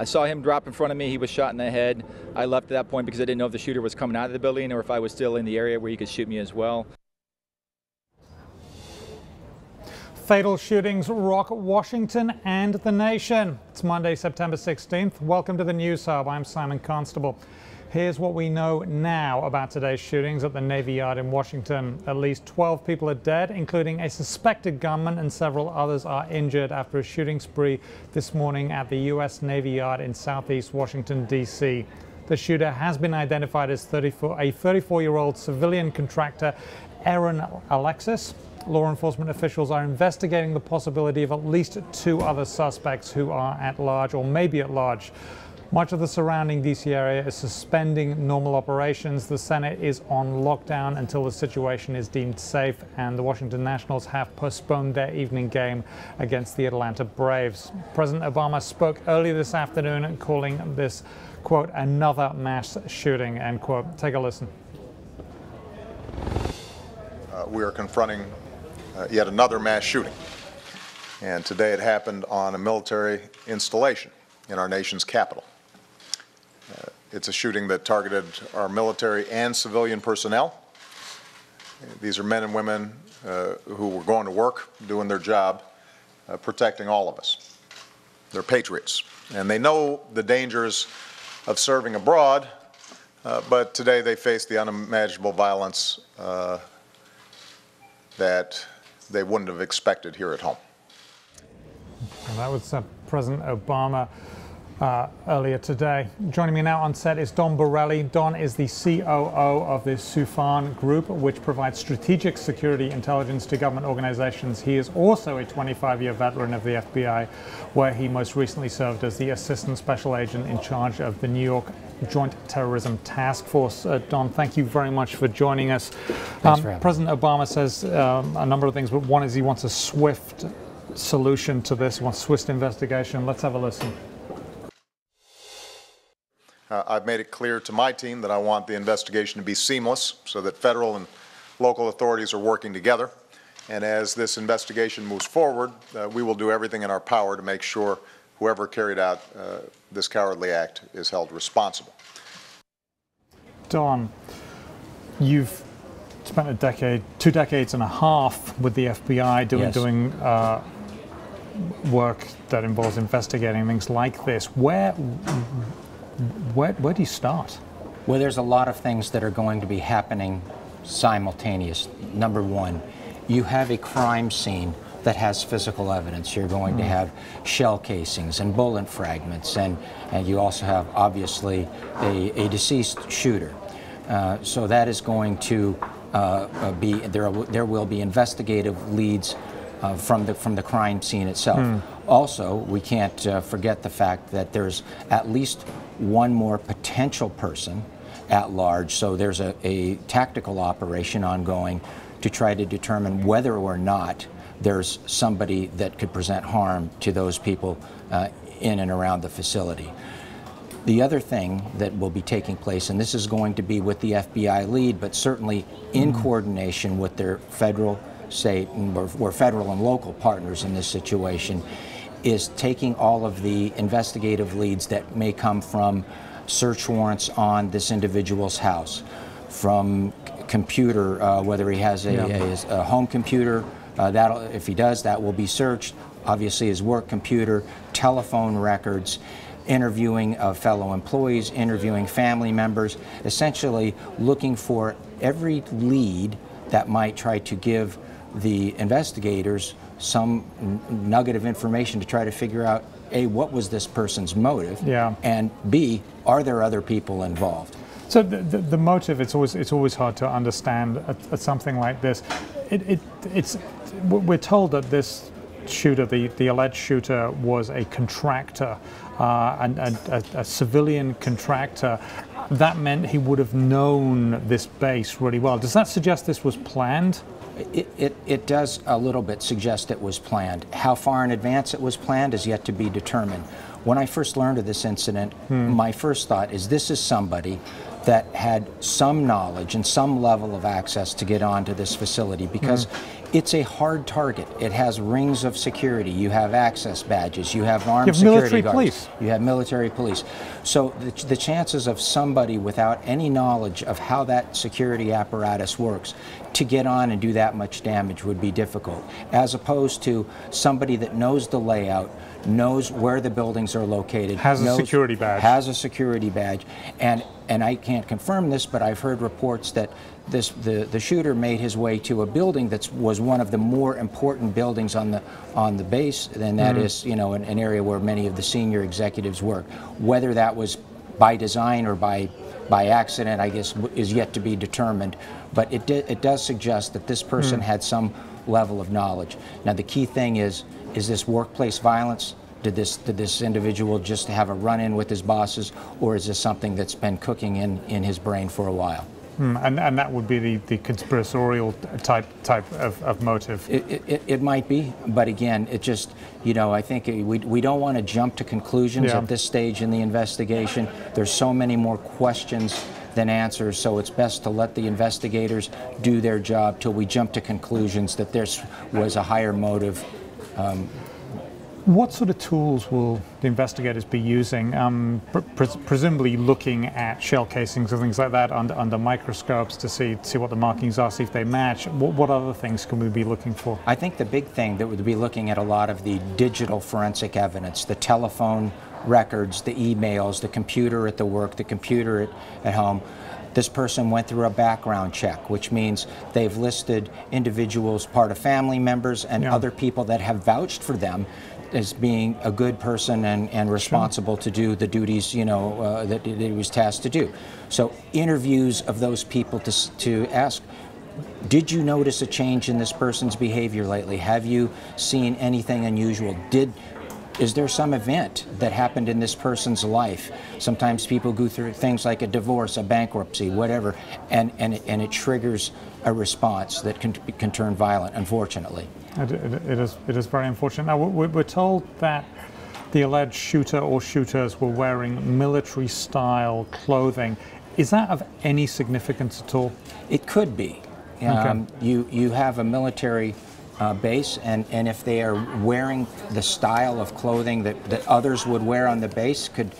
I saw him drop in front of me. He was shot in the head. I left at that point because I didn't know if the shooter was coming out of the building or if I was still in the area where he could shoot me as well. Fatal shootings rock Washington and the nation. It's Monday, September 16th. Welcome to the News Hub. I'm Simon Constable. Here's what we know now about today's shootings at the Navy Yard in Washington. At least 12 people are dead, including a suspected gunman, and several others are injured after a shooting spree this morning at the U.S. Navy Yard in southeast Washington, D.C. The shooter has been identified as a 34-year-old civilian contractor, Aaron Alexis. Law enforcement officials are investigating the possibility of at least 2 other suspects who are at large or may be at large. Much of the surrounding D.C. area is suspending normal operations. The Senate is on lockdown until the situation is deemed safe, and the Washington Nationals have postponed their evening game against the Atlanta Braves. President Obama spoke earlier this afternoon calling this, quote, another mass shooting, end quote. Take a listen. We are confronting yet another mass shooting, and today it happened on a military installation in our nation's capital. It's a shooting that targeted our military and civilian personnel. These are men and women who were going to work, doing their job, protecting all of us. They're patriots, and they know the dangers of serving abroad, but today they face the unimaginable violence that they wouldn't have expected here at home. And that was President Obama earlier today. Joining me now on set is Don Borelli. Don is the COO of the Soufan Group, which provides strategic security intelligence to government organizations. He is also a 25-year veteran of the FBI, where he most recently served as the Assistant Special Agent in charge of the New York Joint Terrorism Task Force. Don, thank you very much for joining us. Thanks for having me. President Obama says a number of things, but one is he wants a swift solution to this. He wants swift investigation. Let's have a listen. I've made it clear to my team that I want the investigation to be seamless so that federal and local authorities are working together. And as this investigation moves forward, we will do everything in our power to make sure whoever carried out this cowardly act is held responsible. Don, you've spent a decade, 2 decades and a half with the FBI doing work that involves investigating things like this. Where do you start? Well, there's a lot of things that are going to be happening simultaneous. Number one, you have a crime scene that has physical evidence. You're going to have shell casings and bullet fragments, and you also have, obviously, a deceased shooter. So that is going to there will be investigative leads from the crime scene itself. Also, we can't forget the fact that there's at least one more potential person at large, so there's a tactical operation ongoing to try to determine whether or not there's somebody that could present harm to those people in and around the facility. The other thing that will be taking place, and this is going to be with the FBI lead, but certainly in coordination with their federal, state, or federal and local partners in this situation, is taking all of the investigative leads that may come from search warrants on this individual's house, from computer, whether he has a home computer, if he does, that will be searched. Obviously his work computer, telephone records, interviewing of fellow employees, interviewing family members, essentially looking for every lead that might try to give the investigators some nugget of information to try to figure out, A, what was this person's motive, and B, are there other people involved? So the motive, it's always hard to understand at something like this. We're told that this shooter, the alleged shooter, was a contractor, and a civilian contractor. That meant he would have known this base really well. Does that suggest this was planned? It does a little bit suggest it was planned. How far in advance it was planned is yet to be determined. When I first learned of this incident, my first thought is this is somebody that had some knowledge and some level of access to get onto this facility, because it's a hard target. It has rings of security. You have access badges. You have armed security guards. Police. You have military police. So the chances of somebody without any knowledge of how that security apparatus works to get on and do that much damage would be difficult, as opposed to somebody that knows the layout, knows where the buildings are located, has a security badge, and I can't confirm this, but I've heard reports that the shooter made his way to a building that was one of the more important buildings on the base, and that is, you know, an area where many of the senior executives work. Whether that was by design or by accident, I guess, is yet to be determined. But it does suggest that this person had some level of knowledge. Now, the key thing is this workplace violence? Did this individual just have a run-in with his bosses, or is this something that's been cooking in his brain for a while? And that would be the conspiratorial type of motive. It might be, but again, it just, you know, I think we don't want to jump to conclusions at this stage in the investigation. There's so many more questions than answers, so it's best to let the investigators do their job till we jump to conclusions that there was a higher motive. What sort of tools will the investigators be using? Presumably looking at shell casings and things like that under microscopes to see what the markings are, see if they match. What other things can we be looking for? I think the big thing that would be looking at a lot of the digital forensic evidence, the telephone records, the emails, the computer at the work, the computer at home. This person went through a background check, which means they've listed individuals, part of family members, and other people that have vouched for them as being a good person and responsible to do the duties, you know, that he was tasked to do. So interviews of those people to ask, did you notice a change in this person's behavior lately? Have you seen anything unusual? Is there some event that happened in this person's life? Sometimes people go through things like a divorce, a bankruptcy, whatever, and it triggers a response that can turn violent, unfortunately. It is very unfortunate. Now, we're told that the alleged shooter or shooters were wearing military-style clothing. Is that of any significance at all? It could be. You have a military base, and if they are wearing the style of clothing that others would wear on the base, could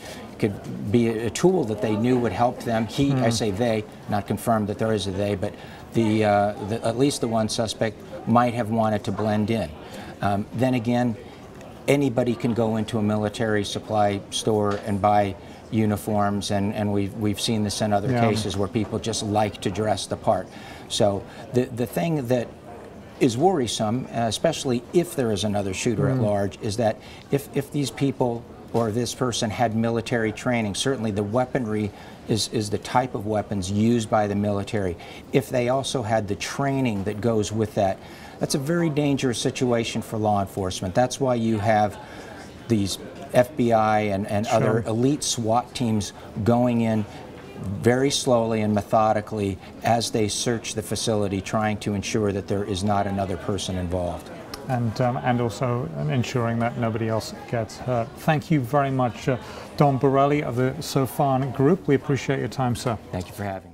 be a tool that they knew would help them. I say they, not confirmed that there is a they, but at least the one suspect might have wanted to blend in. Then again, anybody can go into a military supply store and buy uniforms, and we've seen this in other cases where people just like to dress the part. So the thing that is worrisome, especially if there is another shooter at large, is that if these people or this person had military training, certainly the weaponry is the type of weapons used by the military. If they also had the training that goes with that, that's a very dangerous situation for law enforcement. That's why you have these FBI and other elite SWAT teams going in very slowly and methodically as they search the facility, trying to ensure that there is not another person involved. And also ensuring that nobody else gets hurt. Thank you very much, Don Borelli of the Soufan Group. We appreciate your time, sir. Thank you for having me.